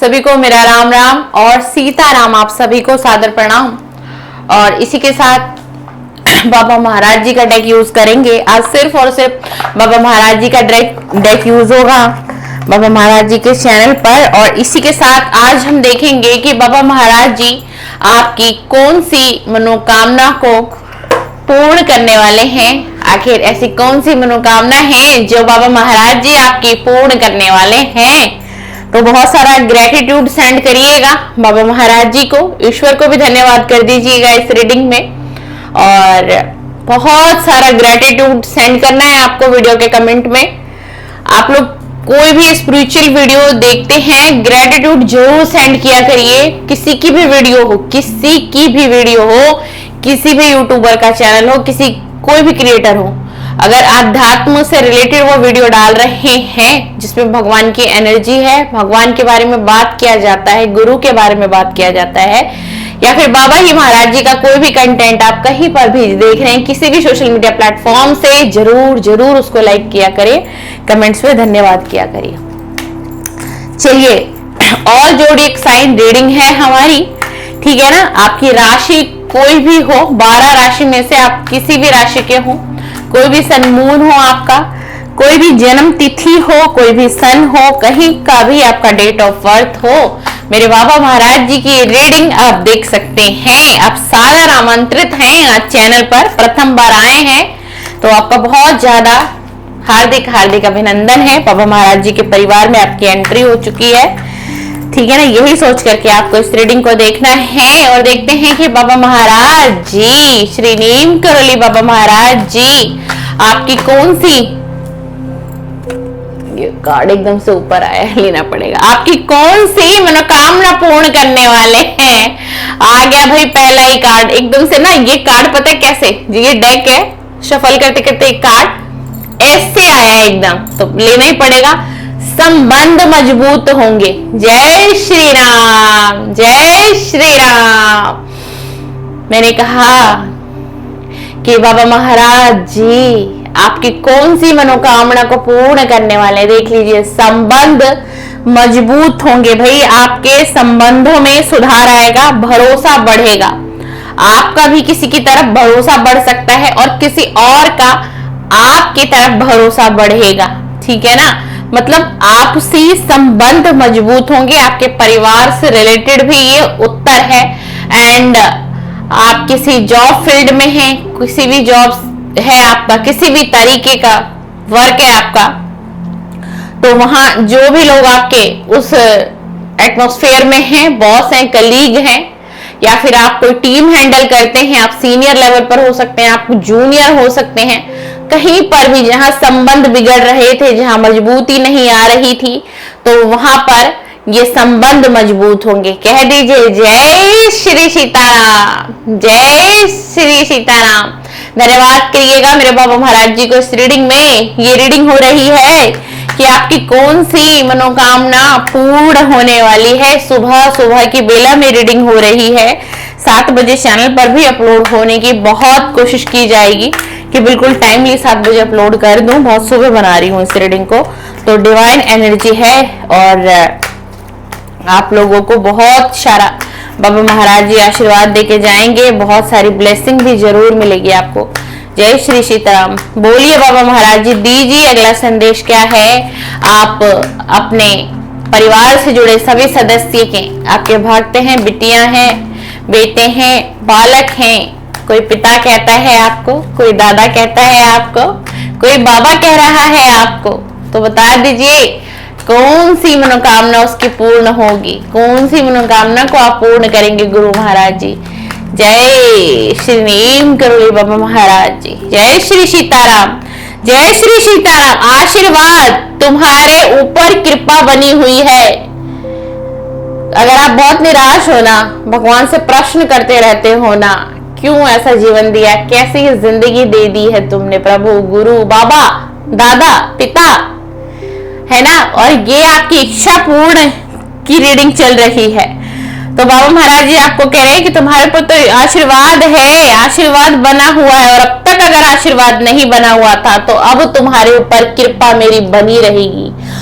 सभी को मेरा राम राम और सीता राम, आप सभी को सादर प्रणाम। और इसी के साथ बाबा महाराज जी का डेक यूज करेंगे। आज सिर्फ और सिर्फ बाबा महाराज जी का डेक यूज होगा बाबा महाराज जी के चैनल पर। और इसी के साथ आज हम देखेंगे कि बाबा महाराज जी आपकी कौन सी मनोकामना को पूर्ण करने वाले हैं। आखिर ऐसी कौन सी मनोकामना है जो बाबा महाराज जी आपकी पूर्ण करने वाले हैं। तो बहुत सारा ग्रेटिट्यूड सेंड करिएगा बाबा महाराज जी को, ईश्वर को भी धन्यवाद कर दीजिएगा इस रीडिंग में। और बहुत सारा ग्रेटिट्यूड सेंड करना है आपको वीडियो के कमेंट में। आप लोग कोई भी स्पिरिचुअल वीडियो देखते हैं, ग्रेटिट्यूड जरूर सेंड किया करिए। किसी की भी वीडियो हो, किसी की भी वीडियो हो, किसी भी यूट्यूबर का चैनल हो, कोई भी क्रिएटर हो, अगर अध्यात्म से रिलेटेड वो वीडियो डाल रहे हैं जिसमें भगवान की एनर्जी है, भगवान के बारे में बात किया जाता है, गुरु के बारे में बात किया जाता है, या फिर बाबा ही महाराज जी का कोई भी कंटेंट आप कहीं पर भी देख रहे हैं किसी भी सोशल मीडिया प्लेटफॉर्म से, जरूर जरूर उसको लाइक किया करिए, कमेंट्स में धन्यवाद किया करिए। चलिए, और जोड़ी साइन रीडिंग है हमारी, ठीक है ना। आपकी राशि कोई भी हो, 12 राशि में से आप किसी भी राशि के हो, कोई भी सन मून हो आपका, कोई भी जन्म तिथि हो, कोई भी सन हो, कहीं का भी आपका डेट ऑफ बर्थ हो, मेरे बाबा महाराज जी की रीडिंग आप देख सकते हैं। आप सादर आमंत्रित हैं आज चैनल पर, प्रथम बार आए हैं तो आपका बहुत ज्यादा हार्दिक हार्दिक अभिनंदन है। बाबा महाराज जी के परिवार में आपकी एंट्री हो चुकी है, ठीक है ना। यही सोच करके आपको इस रीडिंग को देखना है। और देखते हैं कि बाबा महाराज जी, श्री नीम करोली बाबा महाराज जी आपकी कौन सी, ये कार्ड एकदम से ऊपर आया है, लेना पड़ेगा, आपकी कौन सी मनोकामना पूर्ण करने वाले हैं। आ गया भाई पहला ही कार्ड एकदम से ना। ये कार्ड पता है कैसे, ये डेक है, शफल करते करते एक कार्ड ऐसे आया एकदम, तो लेना ही पड़ेगा। संबंध मजबूत होंगे। जय श्री राम, जय श्री राम। मैंने कहा कि बाबा महाराज जी आपकी कौन सी मनोकामना को पूर्ण करने वाले, देख लीजिए। संबंध मजबूत होंगे भाई, आपके संबंधों में सुधार आएगा, भरोसा बढ़ेगा। आपका भी किसी की तरफ भरोसा बढ़ सकता है और किसी और का आपकी तरफ भरोसा बढ़ेगा, ठीक है ना। मतलब आपसी संबंध मजबूत होंगे। आपके परिवार से रिलेटेड भी ये उत्तर है। एंड आप किसी जॉब फील्ड में हैं, किसी भी जॉब है आपका, किसी भी तरीके का वर्क है आपका, तो वहां जो भी लोग आपके उस एटमॉस्फेयर में हैं, बॉस हैं, कलीग हैं, या फिर आप कोई टीम हैंडल करते हैं, आप सीनियर लेवल पर हो सकते हैं, आप जूनियर हो सकते हैं, कहीं पर भी जहां संबंध बिगड़ रहे थे, जहां मजबूती नहीं आ रही थी, तो वहां पर ये संबंध मजबूत होंगे। कह दीजिए जय श्री सीताराम, जय श्री सीताराम। धन्यवाद करिएगा मेरे बाबा महाराज जी को। इस रीडिंग में ये रीडिंग हो रही है कि आपकी कौन सी मनोकामना पूर्ण होने वाली है। सुबह सुबह की बेला में रीडिंग हो रही है। 7 बजे चैनल पर भी अपलोड होने की बहुत कोशिश की जाएगी कि बिल्कुल टाइमली 7 बजे अपलोड कर दूं। बहुत सुबह बना रही हूँ इस रीडिंग को, तो डिवाइन एनर्जी है और आप लोगों को बहुत सारा बाबा महाराज जी आशीर्वाद देके जाएंगे। बहुत सारी ब्लेसिंग भी जरूर मिलेगी आपको। जय श्री सीताराम। बोलिए बाबा महाराज जी, दीजिए अगला संदेश क्या है। आप अपने परिवार से जुड़े सभी सदस्य के, आपके भक्त हैं, बिटियां हैं, बेटे हैं, बालक हैं, कोई पिता कहता है आपको, कोई दादा कहता है आपको, कोई बाबा कह रहा है आपको, तो बता दीजिए कौन सी मनोकामना उसकी पूर्ण होगी, कौन सी मनोकामना को आप पूर्ण करेंगे गुरु महाराज जी। जय श्री नीम करोली बाबा महाराज जी, जय श्री सीताराम, जय श्री सीताराम। आशीर्वाद तुम्हारे ऊपर कृपा बनी हुई है। अगर आप बहुत निराश हो ना, भगवान से प्रश्न करते रहते हो ना, क्यों ऐसा जीवन दिया, कैसी जिंदगी दे दी है तुमने प्रभु, गुरु, बाबा, दादा, पिता, है ना, और ये आपकी इच्छा पूर्ण की रीडिंग चल रही है, तो बाबा महाराज जी आपको कह रहे हैं कि तुम्हारे पर तो आशीर्वाद है, आशीर्वाद बना हुआ है, और अब तक अगर आशीर्वाद नहीं बना हुआ था तो अब तुम्हारे ऊपर कृपा मेरी बनी रहेगी।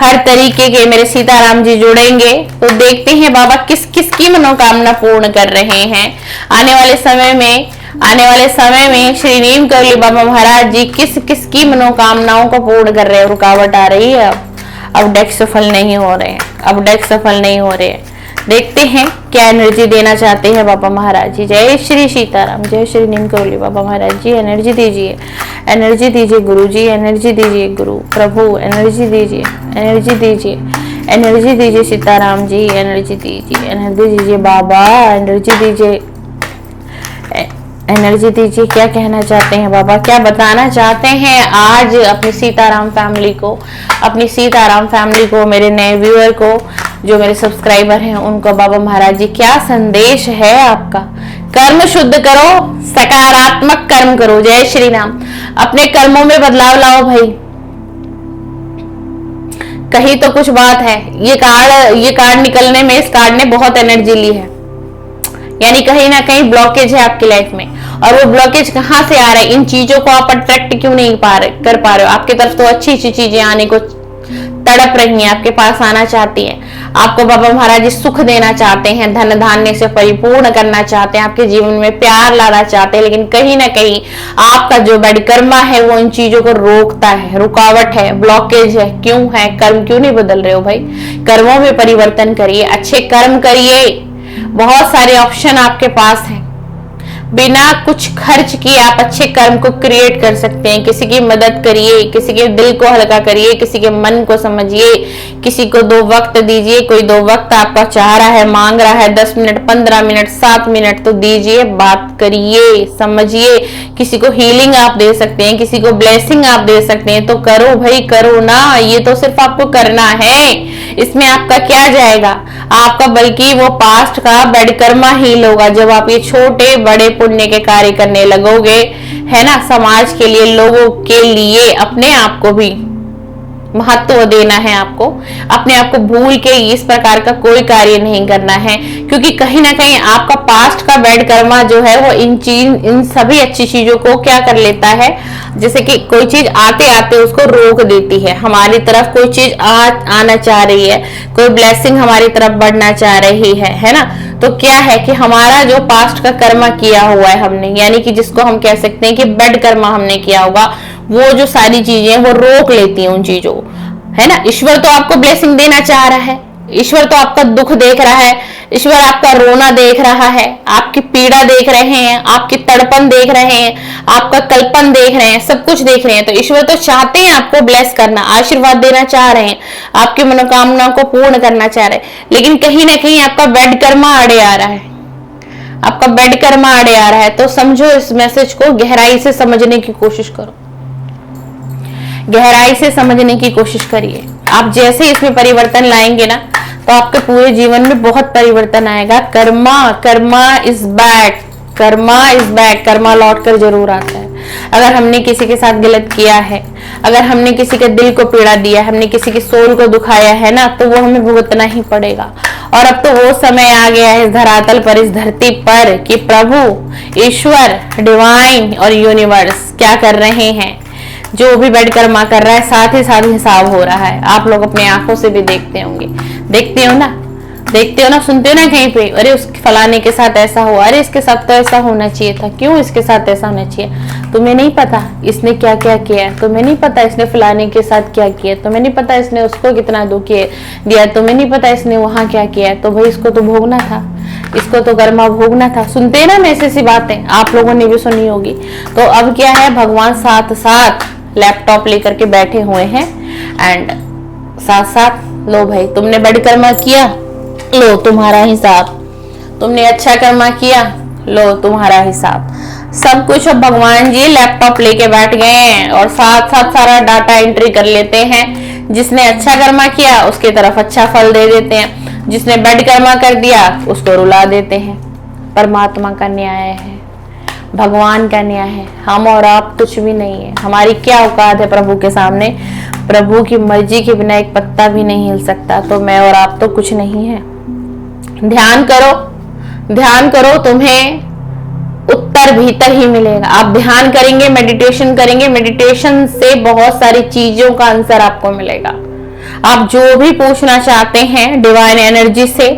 हर तरीके के मेरे सीताराम जी जुड़ेंगे। तो देखते हैं बाबा किस किस की मनोकामना पूर्ण कर रहे हैं आने वाले समय में श्री नीम करौली बाबा महाराज जी किस किस की मनोकामनाओं को पूर्ण कर रहे हैं। रुकावट आ रही है, अब डेक सफल नहीं हो रहे हैं, देखते हैं क्या एनर्जी देना चाहते हैं बाबा महाराज जी। जय श्री सीताराम, जय श्री नीम करौली बाबा महाराज जी। एनर्जी दीजिए गुरु जी, एनर्जी दीजिए गुरु प्रभु, एनर्जी दीजिए सीताराम जी, एनर्जी दीजिए बाबा, एनर्जी दीजिए। क्या कहना चाहते हैं बाबा, क्या बताना चाहते हैं आज अपनी सीताराम फैमिली को, मेरे नए व्यूअर को, जो मेरे सब्सक्राइबर हैं उनको बाबा महाराज जी क्या संदेश है आपका। कर्म शुद्ध करो, सकारात्मक कर्म करो। जय श्री राम। अपने कर्मों में बदलाव लाओ भाई। कहीं तो कुछ बात है। ये कार्ड निकलने में इस कार्ड ने बहुत एनर्जी ली है, यानी कहीं ना कहीं ब्लॉकेज है आपकी लाइफ में। और वो ब्लॉकेज कहाँ से आ रहा है, इन चीजों को आप अट्रैक्ट क्यों नहीं कर पा रहे हो। आपकी तरफ तो अच्छी चीजें आने को तड़प रही हैं, आपके पास आना चाहती हैं। आपको बाबा महाराज जी सुख देना चाहते हैं, धन धान्य से परिपूर्ण करना चाहते हैं, आपके जीवन में प्यार लाना चाहते हैं। लेकिन कहीं ना कहीं आपका जो बैड कर्मा है वो इन चीजों को रोकता है, रुकावट है, ब्लॉकेज है। क्यों है? कर्म क्यों नहीं बदल रहे हो भाई? कर्मों में परिवर्तन करिए, अच्छे कर्म करिए। बहुत सारे ऑप्शन आपके पास हैं, बिना कुछ खर्च किए आप अच्छे कर्म को क्रिएट कर सकते हैं। किसी की मदद करिए, किसी के दिल को हल्का करिए, किसी के मन को समझिए, किसी को 2 वक्त दीजिए। कोई 2 वक्त आपका चाह रहा है, मांग रहा है, 10 मिनट, 15 मिनट, 7 मिनट तो दीजिए, बात करिए, समझिए। किसी को हीलिंग आप दे सकते हैं, किसी को ब्लेसिंग आप दे सकते हैं, तो करो भाई, करो ना। ये तो सिर्फ आपको करना है, इसमें आपका क्या जाएगा आपका, बल्कि वो पास्ट का बैड कर्मा हील होगा जब आप ये छोटे बड़े पुण्य के कार्य करने लगोगे, है ना। समाज के लिए, लोगों के लिए, अपने आप को भी महत्व देना है आपको। अपने आप को भूल के इस प्रकार का कोई कार्य नहीं करना है, क्योंकि कहीं ना कहीं आपका पास्ट का बैड कर्मा जो है वो इन सभी अच्छी चीजों को क्या कर लेता है, जैसे कि कोई चीज आते आते उसको रोक देती है। हमारी तरफ कोई चीज आना चाह रही है, कोई ब्लेसिंग हमारी तरफ बढ़ना चाह रही है ना। तो क्या है कि हमारा जो पास्ट का कर्मा किया हुआ है हमने, यानी कि जिसको हम कह सकते हैं कि बैड कर्मा हमने किया होगा, वो जो सारी चीजें वो रोक लेती हैं उन चीजों, है ना। ईश्वर तो आपको ब्लेसिंग देना चाह रहा है, ईश्वर तो आपका दुख देख रहा है, ईश्वर आपका रोना देख रहा है, आपकी पीड़ा देख रहे हैं, आपकी तड़पन देख रहे हैं, आपका कल्पन देख रहे हैं, सब कुछ देख रहे हैं। तो ईश्वर तो चाहते हैं आपको ब्लेस करना, आशीर्वाद देना चाह रहे हैं, आपकी मनोकामनाओं को पूर्ण करना चाह रहे हैं। लेकिन कहीं ना कहीं आपका बैड कर्मा आड़े आ रहा है, आपका बैड कर्मा आड़े आ रहा है। तो समझो, इस मैसेज को गहराई से समझने की कोशिश करो, गहराई से समझने की कोशिश करिए। आप जैसे इसमें परिवर्तन लाएंगे ना, तो आपके पूरे जीवन में बहुत परिवर्तन आएगा। कर्मा इज बैड, कर्मा लौट कर जरूर आता है। अगर हमने किसी के साथ गलत किया है, अगर हमने किसी के दिल को पीड़ा दिया, हमने किसी की सोल को दुखाया है ना, तो वो हमें भुगतना ही पड़ेगा। और अब तो वो समय आ गया है इस धरातल पर, इस धरती पर, कि प्रभु ईश्वर, डिवाइन और यूनिवर्स क्या कर रहे हैं। जो भी बैड कर्मा कर रहा है, साथ ही साथ हिसाब हो रहा है। आप लोग अपने आंखों से भी देखते होंगे, देखते हो ना, सुनते हो ना कहीं पे, अरे उस फलाने के साथ ऐसा हुआ, अरे इसके साथ तो ऐसा होना चाहिए था, क्यों इसके साथ ऐसा होना चाहिए। तुम्हें नहीं पता इसने क्या क्या किया, तुम्हें नहीं पता इसने फलाने के साथ क्या किया, तुम्हें नहीं पता इसने उसको कितना दुख दिया, तुम्हें नहीं पता इसने वहां क्या किया। तो भाई इसको तो भोगना था, इसको तो कर्मा भोगना था। सुनते ना ऐसी सी बातें, आप लोगों ने भी सुनी होगी। तो अब क्या है, भगवान साथ साथ लैपटॉप लेकर के बैठे हुए हैं, एंड साथ साथ लो भाई, तुमने बैड कर्मा किया, लो तुम्हारा हिसाब, तुमने अच्छा कर्मा किया, लो तुम्हारा हिसाब। सब कुछ अब भगवान जी लैपटॉप लेके बैठ गए हैं और साथ साथ सारा डाटा एंट्री कर लेते हैं। जिसने अच्छा कर्मा किया उसके तरफ अच्छा फल दे देते हैं, जिसने बैड कर्मा कर दिया उसको रुला देते हैं। परमात्मा का न्याय है, भगवान का न्याय है। हम और आप कुछ भी नहीं है, हमारी क्या औकात है प्रभु के सामने। प्रभु की मर्जी के बिना एक पत्ता भी नहीं हिल सकता, तो मैं और आप तो कुछ नहीं है। ध्यान करो, तुम्हें उत्तर भीतर ही मिलेगा। आप ध्यान करेंगे, मेडिटेशन करेंगे, मेडिटेशन से बहुत सारी चीजों का आंसर आपको मिलेगा। आप जो भी पूछना चाहते हैं डिवाइन एनर्जी से,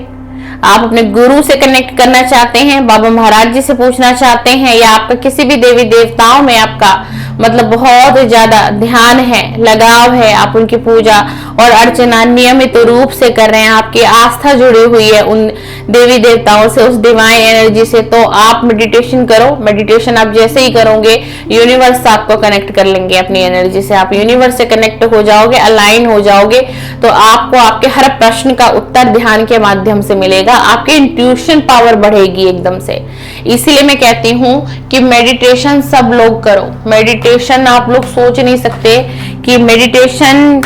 आप अपने गुरु से कनेक्ट करना चाहते हैं, बाबा महाराज जी से पूछना चाहते हैं, या आपका किसी भी देवी देवताओं में आपका मतलब बहुत ज्यादा ध्यान है, लगाव है, आप उनकी पूजा और अर्चना नियमित रूप से कर रहे हैं, आपकी आस्था जुड़ी हुई है उन देवी देवताओं से, उस डिवाइन एनर्जी से, तो आप मेडिटेशन करो। मेडिटेशन आप जैसे ही करोगे यूनिवर्स आपको कनेक्ट कर लेंगे अपनी एनर्जी से, आप यूनिवर्स से कनेक्ट हो जाओगे, अलाइन हो जाओगे, तो आपको आपके हर प्रश्न का उत्तर ध्यान के माध्यम से मिलेगा, आपकी इंट्यूशन पावर बढ़ेगी एकदम से। इसीलिए मैं कहती हूँ कि मेडिटेशन सब लोग करो। मेडिटेशन आप लोग सोच नहीं सकते कि मेडिटेशन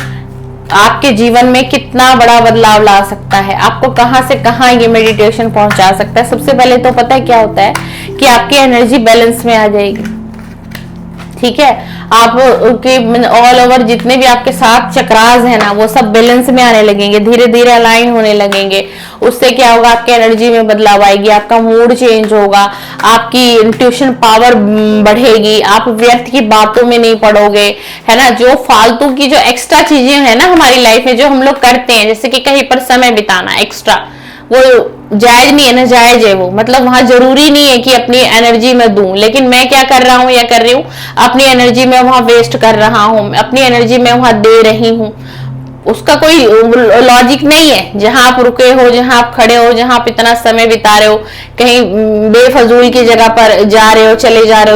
आपके जीवन में कितना बड़ा बदलाव ला सकता है, आपको कहां से कहां ये मेडिटेशन पहुंचा सकता है। सबसे पहले तो पता है क्या होता है कि आपकी एनर्जी बैलेंस में आ जाएगी, ठीक है। आप ऑल ओवर जितने भी आपके 7 चक्रास है ना, वो सब बैलेंस में आने लगेंगे, धीरे धीरे अलाइन होने लगेंगे। उससे क्या होगा, आपके एनर्जी में बदलाव आएगी, आपका मूड चेंज होगा, आपकी इंट्यूशन पावर बढ़ेगी, आप व्यर्थ की बातों में नहीं पड़ोगे, है ना। जो फालतू की जो एक्स्ट्रा चीजें है ना हमारी लाइफ में जो हम लोग करते हैं, जैसे कि कहीं पर समय बिताना एक्स्ट्रा, वो जायज नहीं है ना, जायज है वो, मतलब वहां जरूरी नहीं है कि अपनी एनर्जी में दूं, लेकिन मैं क्या कर रहा हूं या कर रही हूं, अपनी एनर्जी में वहां वेस्ट कर रहा हूं, अपनी एनर्जी में वहां दे रही हूं। उसका कोई लॉजिक नहीं है। जहां आप रुके हो, जहां आप खड़े हो, जहां आप इतना समय बिता रहे हो, कहीं बेफजूल की जगह पर जा रहे हो, चले जा रहे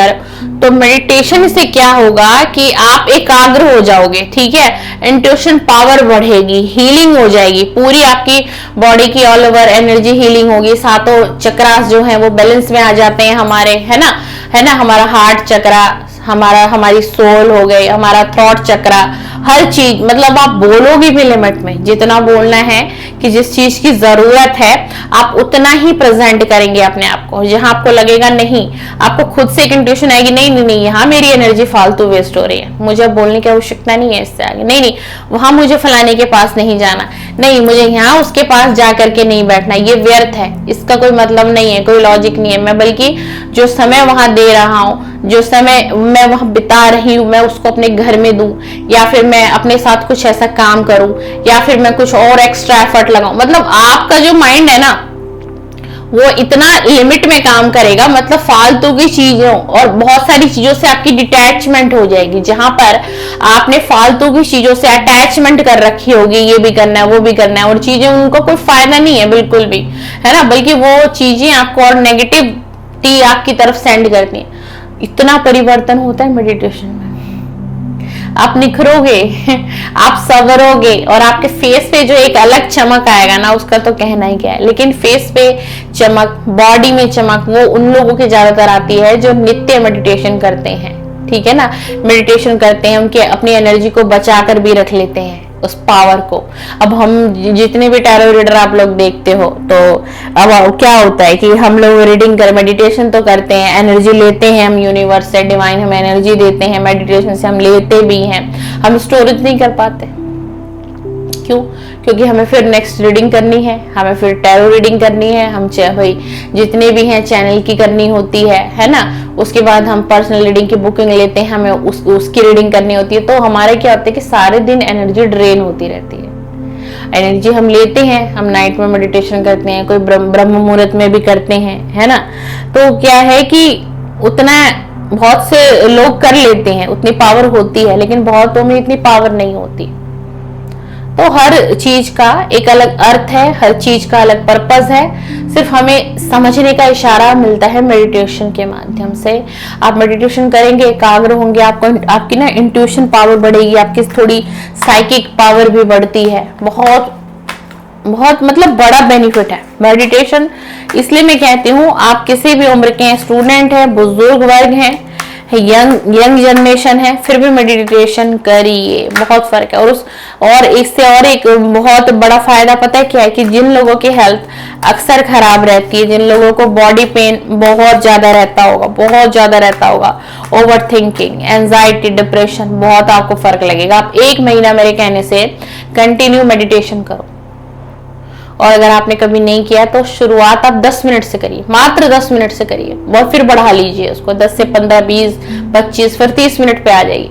हो, तो मेडिटेशन से क्या होगा कि आप एकाग्र हो जाओगे, ठीक है। इंट्यूशन पावर बढ़ेगी, हीलिंग हो जाएगी, पूरी आपकी बॉडी की ऑल ओवर एनर्जी हीलिंग होगी। 7 चक्रास जो है वो बैलेंस में आ जाते हैं हमारे, है ना। हमारा हार्ट चक्रा, हमारी सोल हो गई, हमारा थॉट चक्रा, हर चीज, मतलब आप बोलोगे भी लिमिट में, जितना बोलना है कि जिस चीज की जरूरत है आप उतना ही प्रेजेंट करेंगे अपने आप को। जहां आपको लगेगा नहीं, आपको खुद से एक इंट्यूशन आएगी, नहीं, यहाँ मेरी एनर्जी फालतू वेस्ट हो रही है, मुझे बोलने की आवश्यकता नहीं है इससे आगे, नहीं, वहां मुझे फलाने के पास नहीं जाना, नहीं, मुझे यहाँ उसके पास जा करके नहीं बैठना, ये व्यर्थ है, इसका कोई मतलब नहीं है, कोई लॉजिक नहीं है। मैं बल्कि जो समय वहां दे रहा हूँ, जो समय मैं वहां बिता रही हूँ, मैं उसको अपने घर में दूं, या फिर मैं अपने साथ कुछ ऐसा काम करूं, या फिर मैं कुछ और एक्स्ट्रा एफर्ट लगाऊं। मतलब आपका जो माइंड है ना वो इतना लिमिट में काम करेगा, मतलब फालतू की चीजों और बहुत सारी चीजों से आपकी डिटैचमेंट हो जाएगी। जहां पर आपने फालतू की चीजों से अटैचमेंट कर रखी होगी, ये भी करना है, वो भी करना है, और चीजें उनको कोई फायदा नहीं है बिल्कुल भी, है ना, बल्कि वो चीजें आपको और नेगेटिविटी आपकी तरफ सेंड करती है। इतना परिवर्तन होता है मेडिटेशन में। आप निखरोगे, आप संवरोगे, और आपके फेस पे जो एक अलग चमक आएगा ना, उसका तो कहना ही क्या है। लेकिन फेस पे चमक, बॉडी में चमक, वो उन लोगों की ज्यादातर आती है जो नित्य मेडिटेशन करते हैं, ठीक है ना। मेडिटेशन करते हैं, उनके अपनी एनर्जी को बचा कर भी रख लेते हैं, उस पावर को। अब हम जितने भी टैरो रीडर आप लोग देखते हो, तो अब क्या होता है कि हम लोग रीडिंग कर, मेडिटेशन तो करते हैं, एनर्जी लेते हैं हम यूनिवर्स से, डिवाइन हमें एनर्जी देते हैं, मेडिटेशन से हम लेते भी हैं, हम स्टोरेज नहीं कर पाते। क्यों? क्योंकि हमें फिर नेक्स्ट रीडिंग करनी है, हमें फिर टैरो रीडिंग करनी है, हम भाई जितने भी हैं चैनल की करनी होती है ना। उसके बाद हम पर्सनल रीडिंग की बुकिंग लेते हैं, हमें उसकी रीडिंग करनी होती है। तो हमारे क्या होता है कि सारे दिन एनर्जी ड्रेन होती रहती है। एनर्जी हम लेते हैं, हम नाइट में मेडिटेशन करते हैं, कोई ब्रह्म मुहूर्त में भी करते हैं, है ना। तो क्या है कि उतना बहुत से लोग कर लेते हैं, उतनी पावर होती है, लेकिन बहुतों में इतनी पावर नहीं होती। तो हर चीज का एक अलग अर्थ है, हर चीज का अलग पर्पस है, सिर्फ हमें समझने का इशारा मिलता है मेडिटेशन के माध्यम से। आप मेडिटेशन करेंगे, एकाग्र होंगे, आपकी ना इंट्यूशन पावर बढ़ेगी, आपकी थोड़ी साइकिक पावर भी बढ़ती है। बहुत बहुत मतलब बड़ा बेनिफिट है मेडिटेशन। इसलिए मैं कहती हूँ आप किसी भी उम्र के हैं, स्टूडेंट है, बुजुर्ग वर्ग हैं, यंग जनरेशन है, फिर भी मेडिटेशन करिए, बहुत फर्क है। और इससे और एक बहुत बड़ा फायदा पता है क्या है कि जिन लोगों की हेल्थ अक्सर खराब रहती है, जिन लोगों को बॉडी पेन बहुत ज्यादा रहता होगा, ओवर थिंकिंग, एंजाइटी, डिप्रेशन, बहुत आपको फर्क लगेगा। आप 1 महीना मेरे कहने से कंटिन्यू मेडिटेशन करो, और अगर आपने कभी नहीं किया तो शुरुआत आप 10 मिनट से करिए, मात्र 10 मिनट से करिए, और फिर बढ़ा लीजिए उसको 10 से 15, 20, 25, फिर 30 मिनट पे आ जाइए।